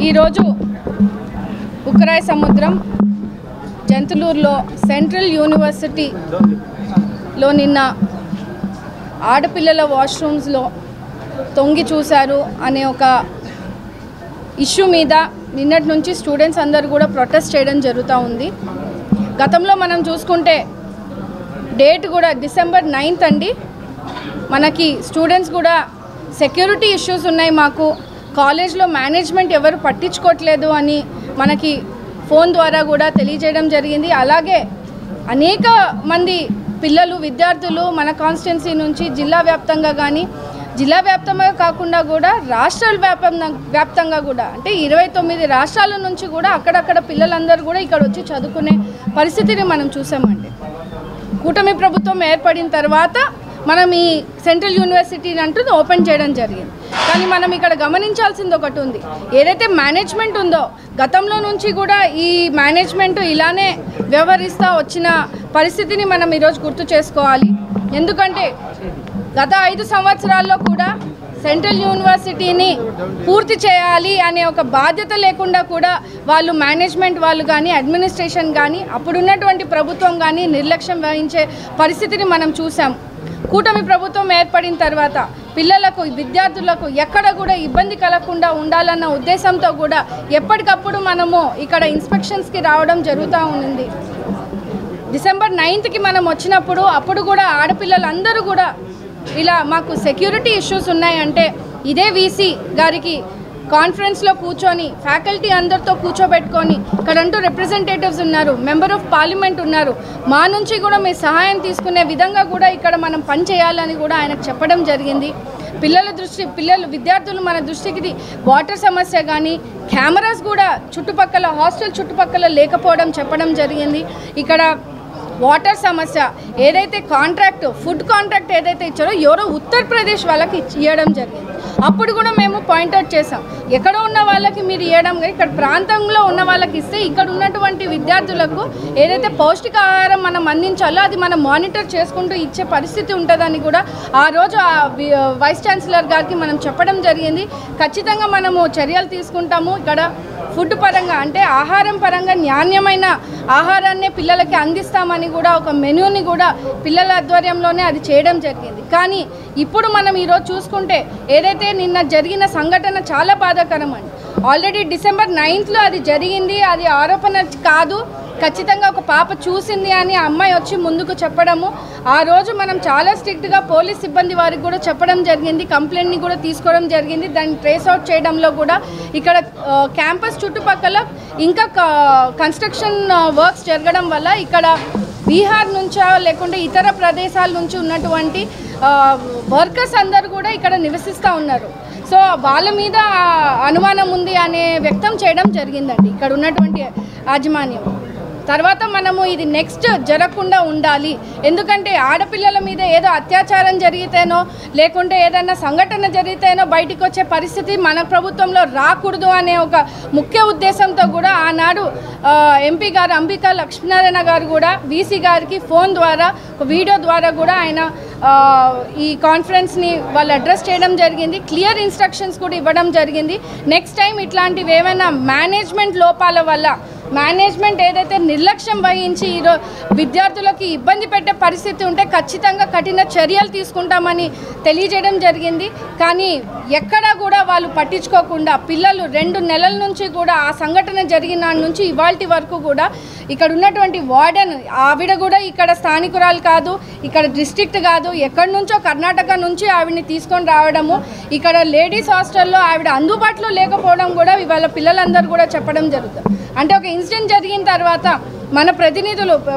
ఈరోజు ఉక్రాయి సముద్రం జంతులూరులో సెంట్రల్ యూనివర్సిటీలో నిన్న ఆడపిల్లల వాష్రూమ్స్లో తొంగి చూశారు అనే ఒక ఇష్యూ మీద నిన్నటి నుంచి స్టూడెంట్స్ అందరూ కూడా ప్రొటెస్ట్ చేయడం జరుగుతూ ఉంది. గతంలో మనం చూసుకుంటే డేట్ కూడా December 9th అండి. మనకి స్టూడెంట్స్ కూడా సెక్యూరిటీ ఇష్యూస్ ఉన్నాయి, మాకు కాలేజ్లో మేనేజ్మెంట్ ఎవరు పట్టించుకోవట్లేదు అని మనకి ఫోన్ ద్వారా కూడా తెలియజేయడం జరిగింది. అలాగే అనేక మంది పిల్లలు విద్యార్థులు మన కాన్స్టిట్యున్సీ నుంచి జిల్లా వ్యాప్తంగా కానీ జిల్లా వ్యాప్తంగా కాకుండా కూడా రాష్ట్రాల వ్యాప్తంగా కూడా అంటే 29 రాష్ట్రాల నుంచి కూడా అక్కడక్కడ పిల్లలందరూ కూడా ఇక్కడ వచ్చి చదువుకునే పరిస్థితిని మనం చూసామండి. కూటమి ప్రభుత్వం ఏర్పడిన తర్వాత మనం ఈ సెంట్రల్ యూనివర్సిటీని అంటూ ఓపెన్ చేయడం జరిగింది. కానీ మనం ఇక్కడ గమనించాల్సింది ఒకటి ఉంది, ఏదైతే మేనేజ్మెంట్ ఉందో గతంలో నుంచి కూడా ఈ మేనేజ్మెంట్ ఇలానే వ్యవహరిస్తూ వచ్చిన పరిస్థితిని మనం ఈరోజు గుర్తు చేసుకోవాలి. ఎందుకంటే గత 5 సంవత్సరాల్లో కూడా సెంట్రల్ యూనివర్సిటీని పూర్తి చేయాలి అనే ఒక బాధ్యత లేకుండా కూడా వాళ్ళు మేనేజ్మెంట్ వాళ్ళు కానీ అడ్మినిస్ట్రేషన్ కానీ అప్పుడున్నటువంటి ప్రభుత్వం కానీ నిర్లక్ష్యం వహించే పరిస్థితిని మనం చూసాం. కూటమి ప్రభుత్వం ఏర్పడిన తర్వాత పిల్లలకు విద్యార్థులకు ఎక్కడ కూడా ఇబ్బంది కలగకుండా ఉండాలన్న ఉద్దేశంతో కూడా ఎప్పటికప్పుడు మనము ఇక్కడ ఇన్స్పెక్షన్స్కి రావడం జరుగుతూ ఉంది. December 9th మనం వచ్చినప్పుడు అప్పుడు కూడా ఆడపిల్లలందరూ కూడా ఇలా మాకు సెక్యూరిటీ ఇష్యూస్ ఉన్నాయంటే ఇదే వీసీ గారికి కాన్ఫరెన్స్లో కూర్చొని ఫ్యాకల్టీ అందరితో కూర్చోబెట్టుకొని ఇక్కడంటూ రిప్రజెంటేటివ్స్ ఉన్నారు, మెంబర్ ఆఫ్ పార్లమెంట్ ఉన్నారు, మా నుంచి కూడా మీ సహాయం తీసుకునే విధంగా కూడా ఇక్కడ మనం పని చేయాలని కూడా ఆయనకు చెప్పడం జరిగింది. విద్యార్థులు మన దృష్టికి వాటర్ సమస్య కానీ కెమెరాస్ కూడా చుట్టుపక్కల హాస్టల్ చుట్టుపక్కల లేకపోవడం చెప్పడం జరిగింది. ఇక్కడ వాటర్ సమస్య ఏదైతే ఫుడ్ కాంట్రాక్ట్ ఏదైతే ఇచ్చారో ఎవరో ఉత్తరప్రదేశ్ వాళ్ళకి ఇవ్వడం జరిగింది. అప్పుడు కూడా మేము పాయింట్అవుట్ చేసాం, ఎక్కడో ఉన్న వాళ్ళకి మీరు ఇవ్వడం కానీ ఇక్కడ ప్రాంతంలో ఉన్న వాళ్ళకి ఇస్తే ఇక్కడ ఉన్నటువంటి విద్యార్థులకు ఏదైతే పౌష్టికాహారం మనం అందించాలో అది మనం మానిటర్ చేసుకుంటూ ఇచ్చే పరిస్థితి ఉంటుందని కూడా ఆ రోజు వైస్ ఛాన్సలర్ గారికి మనం చెప్పడం జరిగింది. ఖచ్చితంగా మనము చర్యలు తీసుకుంటాము. ఇక్కడ ఫుడ్ పరంగా అంటే ఆహారం పరంగా నాణ్యమైన ఆహారాన్ని పిల్లలకి అందిస్తామని కూడా ఒక మెనూని కూడా పిల్లల ఆధ్వర్యంలోనే అది చేయడం జరిగింది. కానీ ఇప్పుడు మనం ఈరోజు చూసుకుంటే ఏదైతే నిన్న జరిగిన సంఘటన చాలా బాధాకరం అండి. ఆల్రెడీ December 9th అది జరిగింది, అది ఆరోపణ కాదు, ఖచ్చితంగా ఒక పాప చూసింది అని అమ్మాయి వచ్చి ముందుకు చెప్పడము. ఆ రోజు మనం చాలా స్ట్రిక్ట్గా పోలీస్ సిబ్బంది వారికి కూడా చెప్పడం జరిగింది, కంప్లైంట్ని కూడా తీసుకోవడం జరిగింది. దాన్ని ట్రేస్ అవుట్ చేయడంలో కూడా ఇక్కడ క్యాంపస్ చుట్టుపక్కల ఇంకా కన్స్ట్రక్షన్ వర్క్స్ జరగడం వల్ల ఇక్కడ బీహార్ నుంచో లేకుంటే ఇతర ప్రదేశాల నుంచి ఉన్నటువంటి వర్కర్స్ అందరూ కూడా ఇక్కడ నివసిస్తూ ఉన్నారు. సో వాళ్ళ మీద అనుమానం ఉంది అనే వ్యక్తం చేయడం జరిగిందండి ఇక్కడ ఉన్నటువంటి యాజమాన్యం. తర్వాత మనము ఇది నెక్స్ట్ జరగకుండా ఉండాలి, ఎందుకంటే ఆడపిల్లల మీద ఏదో అత్యాచారం జరిగితేనో లేకుంటే ఏదైనా సంఘటన జరిగితేనో బయటికి వచ్చే పరిస్థితి మన ప్రభుత్వంలో రాకూడదు అనే ఒక ముఖ్య ఉద్దేశంతో కూడా ఆనాడు ఎంపీ గారు అంబికా లక్ష్మీనారాయణ గారు కూడా వీసీ గారికి ఫోన్ ద్వారా వీడియో ద్వారా కూడా ఆయన ఈ కాన్ఫరెన్స్ని వాళ్ళు అడ్రస్ చేయడం జరిగింది. క్లియర్ ఇన్స్ట్రక్షన్స్ కూడా ఇవ్వడం జరిగింది. నెక్స్ట్ టైం ఇట్లాంటివి ఏమైనా మేనేజ్మెంట్ లోపాల వల్ల మేనేజ్మెంట్ ఏదైతే నిర్లక్ష్యం వహించి విద్యార్థులకి ఇబ్బంది పెట్టే పరిస్థితి ఉంటే ఖచ్చితంగా కఠిన చర్యలు తీసుకుంటామని తెలియజేయడం జరిగింది. కానీ ఎక్కడా కూడా వాళ్ళు పట్టించుకోకుండా పిల్లలు 2 నెలల నుంచి కూడా ఆ సంఘటన జరిగిన నుంచి ఇవాల్టి వరకు కూడా ఇక్కడ ఉన్నటువంటి వార్డెన్ ఆవిడ కూడా ఇక్కడ స్థానికురాలు కాదు, ఇక్కడ డిస్ట్రిక్ట్ కాదు, ఎక్కడి నుంచో కర్ణాటక నుంచి ఆవిడని తీసుకొని రావడము, ఇక్కడ లేడీస్ హాస్టల్లో ఆవిడ అందుబాటులో లేకపోవడం కూడా ఇవాళ పిల్లలందరూ కూడా చెప్పడం జరుగుతుంది. అంటే ఒక ఇన్సిడెంట్ జరిగిన తర్వాత మన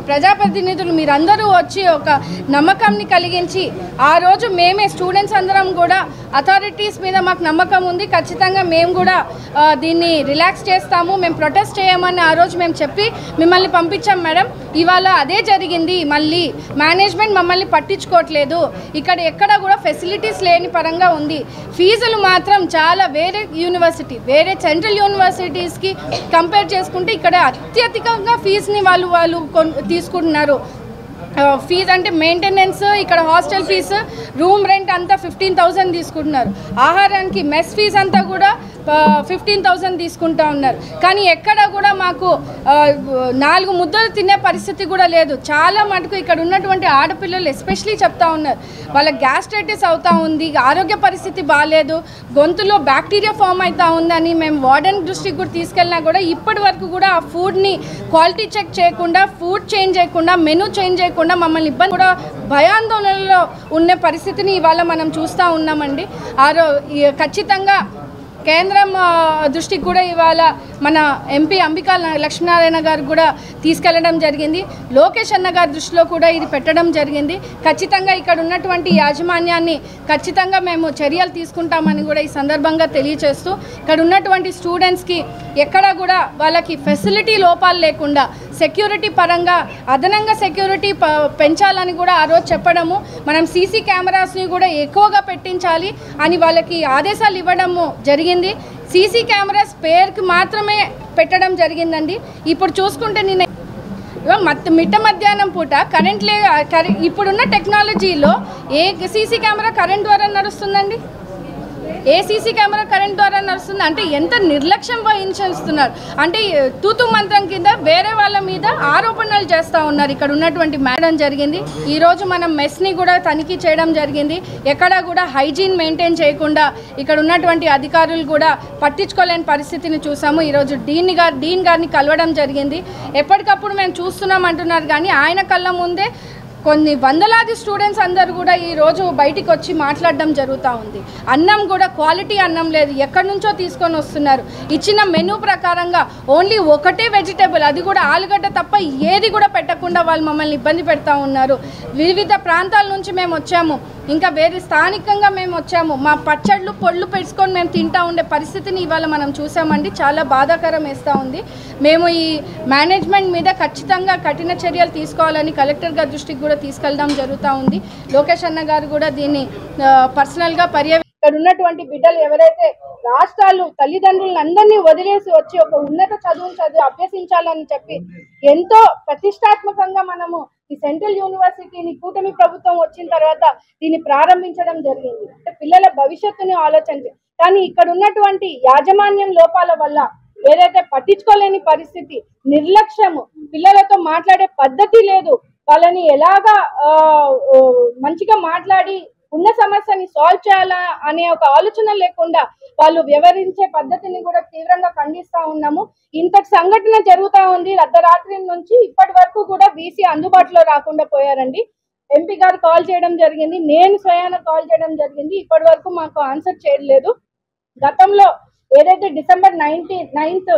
ప్రజాప్రతినిధులు మీరందరూ వచ్చి ఒక నమ్మకాన్ని కలిగించి ఆ రోజు మేమే స్టూడెంట్స్ అందరం కూడా అథారిటీస్ మీద మాకు నమ్మకం ఉంది, ఖచ్చితంగా మేము కూడా దీన్ని రిలాక్స్ చేస్తాము, మేము ప్రొటెస్ట్ చేయమని ఆ రోజు మేము చెప్పి మిమ్మల్ని పంపించాం మేడం. ఇవాళ అదే జరిగింది, మళ్ళీ మేనేజ్మెంట్ మమ్మల్ని పట్టించుకోవట్లేదు, ఇక్కడ ఎక్కడ కూడా ఫెసిలిటీస్ లేని పరంగా ఉంది, ఫీజులు మాత్రం చాలా వేరే సెంట్రల్ యూనివర్సిటీస్కి కంపేర్ చేసుకుంటే ఇక్కడ అత్యధికంగా ఫీజుని వాళ్ళు తీసుకుంటున్నారు. ఫీజ్ అంటే మెయింటెనెన్స్, ఇక్కడ హాస్టల్ ఫీజు, రూమ్ రెంట్ అంతా 15,000 తీసుకుంటున్నారు. ఆహారానికి మెస్ ఫీజ్ అంతా కూడా 15,000 తీసుకుంటా ఉన్నారు. కానీ ఎక్కడ కూడా మాకు 4 ముద్దలు తినే పరిస్థితి కూడా లేదు. చాలా మటుకు ఇక్కడ ఉన్నటువంటి ఆడపిల్లలు ఎస్పెషలీ చెప్తా ఉన్నారు, వాళ్ళ గ్యాస్ట్రైటిస్ అవుతా ఉంది, ఆరోగ్య పరిస్థితి బాగాలేదు, గొంతులో బ్యాక్టీరియా ఫామ్ అవుతా ఉందని మేము వార్డెన్ దృష్టికి కూడా తీసుకెళ్ళినా కూడా ఇప్పటి వరకు కూడా ఆ ఫుడ్ని క్వాలిటీ చెక్ చేయకుండా, ఫుడ్ చేంజ్ చేయకుండా, మెనూ చేంజ్ చేయకుండా మమ్మల్ని ఇబ్బంది కూడా భయాందోళనలో ఉన్న పరిస్థితిని ఇవాళ మనం చూస్తూ ఉన్నామండి. ఖచ్చితంగా కేంద్రం దృష్టికి కూడా ఇవాళ మన ఎంపీ అంబికా లక్ష్మీనారాయణ గారు కూడా తీసుకెళ్లడం జరిగింది. లోకేష్ అన్న గారి దృష్టిలో కూడా ఇది పెట్టడం జరిగింది. ఖచ్చితంగా ఇక్కడ ఉన్నటువంటి యాజమాన్యాన్ని ఖచ్చితంగా మేము చర్యలు తీసుకుంటామని కూడా ఈ సందర్భంగా తెలియజేస్తూ, ఇక్కడ ఉన్నటువంటి స్టూడెంట్స్కి ఎక్కడా కూడా వాళ్ళకి ఫెసిలిటీ లోపాలు లేకుండా సెక్యూరిటీ పరంగా అదనంగా సెక్యూరిటీ పెంచాలని కూడా ఆ రోజు చెప్పడము, మనం సీసీ కెమెరాస్ని కూడా ఎక్కువగా పెట్టించాలి అని వాళ్ళకి ఆదేశాలు ఇవ్వడము జరిగింది. సీసీ కెమెరాస్ పేరుకి మాత్రమే పెట్టడం జరిగిందండి. ఇప్పుడు చూసుకుంటే నిన్న మిట్ట మధ్యాహ్నం పూట ఇప్పుడున్న టెక్నాలజీలో ఏ సీసీ కెమెరా కరెంట్ ద్వారా నడుస్తుందండి? ఏ సీసీ కెమెరా కరెంట్ ద్వారా నడుస్తుంది అంటే ఎంత నిర్లక్ష్యం వహించేస్తున్నారు అంటే తూతు మంత్రం కింద వేరే వాళ్ళ మీద ఆరోపణలు చేస్తూ ఉన్నారు. ఇక్కడ ఉన్నటువంటి మేడం జరిగింది. ఈరోజు మనం మెస్ని కూడా తనిఖీ చేయడం జరిగింది. ఎక్కడా కూడా హైజీన్ మెయింటైన్ చేయకుండా ఇక్కడ ఉన్నటువంటి అధికారులు కూడా పట్టించుకోలేని పరిస్థితిని చూసాము. ఈరోజు డీన్ గారిని కలవడం జరిగింది. ఎప్పటికప్పుడు మేము చూస్తున్నాం అంటున్నారు కానీ ఆయన కళ్ళ ముందే కొన్ని వందలాది స్టూడెంట్స్ అందరూ కూడా ఈరోజు బయటికి వచ్చి మాట్లాడడం జరుగుతూ ఉంది. అన్నం కూడా క్వాలిటీ అన్నం లేదు, ఎక్కడి నుంచో తీసుకొని వస్తున్నారు. ఇచ్చిన మెనూ ప్రకారంగా ఓన్లీ ఒకటే వెజిటేబుల్, అది కూడా ఆలుగడ్డ తప్ప ఏది కూడా పెట్టకుండా వాళ్ళు మమ్మల్ని ఇబ్బంది పెడతా ఉన్నారు. వివిధ ప్రాంతాల నుంచి మేము వచ్చాము, ఇంకా వేరే స్థానికంగా మేము వచ్చాము. మా పచ్చళ్ళు పొళ్ళు పెట్టుకొని మేము తింటూ ఉండే పరిస్థితిని ఇవాళ మనం చూసామండి. చాలా బాధాకరం వేస్తూ ఉంది. మేము ఈ మేనేజ్మెంట్ మీద ఖచ్చితంగా కఠిన చర్యలు తీసుకోవాలని కలెక్టర్ గారి దృష్టికి కూడా తీసుకెళ్ళడం జరుగుతూ ఉంది. లోకేష్ అన్న గారు కూడా దీన్ని పర్సనల్గా ఇక్కడ ఉన్నటువంటి బిడ్డలు ఎవరైతే రాష్ట్రాలు తల్లిదండ్రులందరినీ వదిలేసి వచ్చి ఒక ఉన్నత చదువు అభ్యసించాలని చెప్పి ఎంతో ప్రతిష్టాత్మకంగా మనము ఈ సెంట్రల్ యూనివర్సిటీని కూటమి ప్రభుత్వం వచ్చిన తర్వాత దీన్ని ప్రారంభించడం జరిగింది. పిల్లల భవిష్యత్తుని ఆలోచించి, కానీ ఇక్కడ ఉన్నటువంటి యాజమాన్యం లోపాల వల్ల ఏదైతే పట్టించుకోలేని పరిస్థితి, నిర్లక్ష్యము, పిల్లలతో మాట్లాడే పద్ధతి లేదు, వాళ్ళని ఎలాగా మంచిగా మాట్లాడి ఉన్న సమస్యని సాల్వ్ చేయాలా అనే ఒక ఆలోచన లేకుండా వాళ్ళు వ్యవహరించే పద్ధతిని కూడా తీవ్రంగా ఖండిస్తా ఉన్నాము. ఇంతటి సంఘటన జరుగుతూ ఉంది. అర్ధరాత్రి నుంచి ఇప్పటి వరకు కూడా వీసీ అందుబాటులో రాకుండా పోయారండి. ఎంపీ గారు కాల్ చేయడం జరిగింది, నేను స్వయాన కాల్ చేయడం జరిగింది, ఇప్పటి వరకు మాకు ఆన్సర్ చేయలేదు. గతంలో ఏదైతే డిసెంబర్ 9th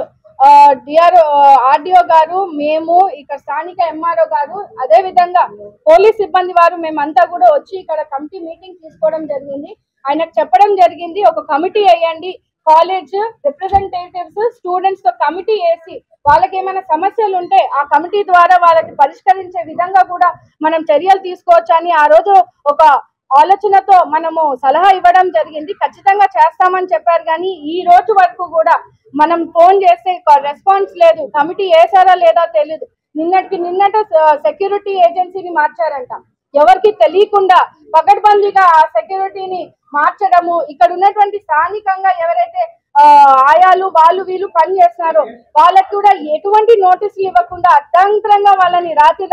ఆర్డీఓ గారు, మేము ఇక్కడ స్థానిక ఎంఆర్ఓ గారు, అదే విధంగా పోలీస్ సిబ్బంది వారు మేమంతా కూడా వచ్చి ఇక్కడ కమిటీ మీటింగ్ తీసుకోవడం జరిగింది. ఆయనకు చెప్పడం జరిగింది, ఒక కమిటీ వేయండి, కాలేజ్ రిప్రజెంటేటివ్స్ స్టూడెంట్స్ తో కమిటీ వేసి వాళ్ళకి ఏమైనా సమస్యలు ఉంటే ఆ కమిటీ ద్వారా వాళ్ళకి పరిష్కరించే విధంగా కూడా మనం చర్యలు తీసుకోవచ్చు అని ఆ రోజు ఒక ఆలోచనతో మనము సలహా ఇవ్వడం జరిగింది. ఖచ్చితంగా చేస్తామని చెప్పారు. కానీ ఈ రోజు వరకు కూడా మనం ఫోన్ చేస్తే రెస్పాన్స్ లేదు. కమిటీ వేసారా లేదా తెలియదు. నిన్నటి సెక్యూరిటీ ఏజెన్సీని మార్చారంట, ఎవరికి తెలియకుండా పకడ్బందీగా ఆ సెక్యూరిటీని మార్చడము. ఇక్కడ ఉన్నటువంటి స్థానికంగా ఎవరైతే ఆయాలు వీళ్ళు పని చేస్తున్నారో వాళ్ళకి కూడా ఎటువంటి నోటీసులు ఇవ్వకుండా అర్ధంతరంగా వాళ్ళని రాత్రి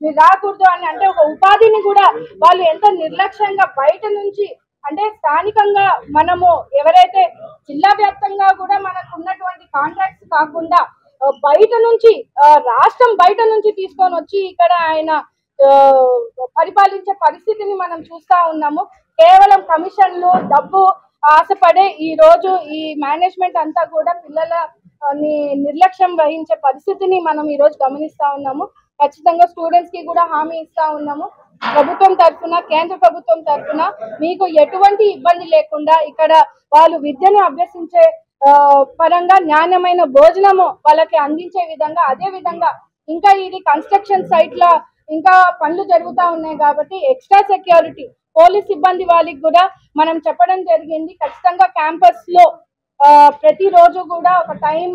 మీరు రాకూడదు అని అంటే ఒక ఉపాధిని కూడా వాళ్ళు ఎంతో నిర్లక్ష్యంగా బయట నుంచి అంటే స్థానికంగా మనము ఎవరైతే జిల్లా వ్యాప్తంగా కూడా మనకు ఉన్నటువంటి కాంట్రాక్ట్స్ కాకుండా బయట నుంచి రాష్ట్రం బయట నుంచి తీసుకొని వచ్చి ఇక్కడ ఆయన పరిపాలించే పరిస్థితిని మనం చూస్తా ఉన్నాము. కేవలం కమిషన్లు, డబ్బు ఆశపడే ఈ రోజు ఈ మేనేజ్మెంట్ అంతా కూడా పిల్లల నిర్లక్ష్యం వహించే పరిస్థితిని మనం ఈ రోజు గమనిస్తా ఉన్నాము. ఖచ్చితంగా స్టూడెంట్స్ కి కూడా హామీ ఇస్తా ఉన్నాము, ప్రభుత్వం తరఫున, కేంద్ర ప్రభుత్వం తరఫున మీకు ఎటువంటి ఇబ్బంది లేకుండా ఇక్కడ వాళ్ళు విద్యను అభ్యసించే పరంగా నాణ్యమైన భోజనము వాళ్ళకి అందించే విధంగా, అదే విధంగా ఇంకా ఇది కన్స్ట్రక్షన్ సైట్ లో ఇంకా పనులు జరుగుతూ ఉన్నాయి కాబట్టి ఎక్స్ట్రా సెక్యూరిటీ పోలీస్ సిబ్బంది వాళ్ళకి కూడా మనం చెప్పడం జరిగింది. ఖచ్చితంగా క్యాంపస్ లో ప్రతిరోజు కూడా ఒక టైం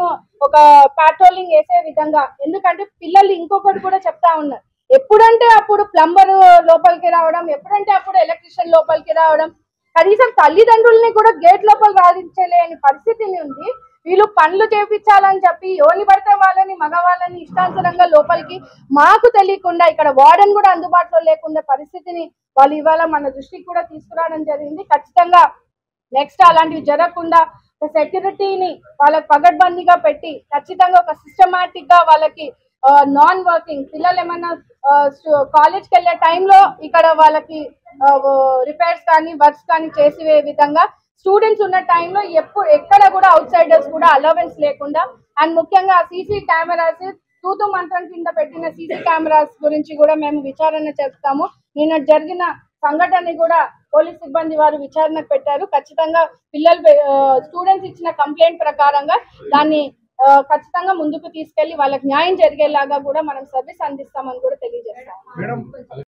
ఒక పాట్రోలింగ్ వేసే విధంగా, ఎందుకంటే పిల్లలు ఇంకొకటి కూడా చెప్తా ఉన్నారు, ఎప్పుడంటే అప్పుడు ప్లంబర్ లోపలికి రావడం, ఎప్పుడంటే అప్పుడు ఎలక్ట్రీషియన్ లోపలికి రావడం. కనీసం తల్లిదండ్రుల్ని కూడా గేట్ లోపల రాధించలేని పరిస్థితిని ఉంది. వీళ్ళు పనులు చేపించాలని చెప్పి ఎవరిని పడితే వాళ్ళని మగవాళ్ళని ఇష్టానుసారంగా లోపలికి మాకు తెలియకుండా ఇక్కడ వార్డెన్ కూడా అందుబాటులో లేకుండా పరిస్థితిని వాళ్ళు ఇవాళ మన దృష్టికి కూడా తీసుకురావడం జరిగింది. ఖచ్చితంగా నెక్స్ట్ అలాంటివి జరగకుండా సెక్యూరిటీని వాళ్ళకి పగడ్బందీగా పెట్టి ఖచ్చితంగా ఒక సిస్టమాటిక్ గా వాళ్ళకి నాన్ వర్కింగ్ పిల్లలు ఏమన్నా కాలేజ్కి వెళ్ళే టైంలో ఇక్కడ వాళ్ళకి రిపేర్స్ కానీ వర్క్స్ కానీ చేసే విధంగా, స్టూడెంట్స్ ఉన్న టైంలో ఎక్కడ కూడా అవుట్ సైడర్స్ కూడా అలవెన్స్ లేకుండా, అండ్ ముఖ్యంగా సీసీ కెమెరాస్ తూతు మంత్రం కింద పెట్టిన సీసీ కెమెరాస్ గురించి కూడా మేము విచారణ చేస్తాము. నిన్న జరిగిన సంఘటనని కూడా పోలీస్ సిబ్బంది వారు విచారణకు పెట్టారు. ఖచ్చితంగా స్టూడెంట్స్ ఇచ్చిన కంప్లైంట్ ప్రకారంగా దాన్ని ఖచ్చితంగా ముందుకు తీసుకెళ్లి వాళ్ళకి న్యాయం జరిగేలాగా కూడా మనం సర్వీస్ అందిస్తామని కూడా తెలియజేస్తాం.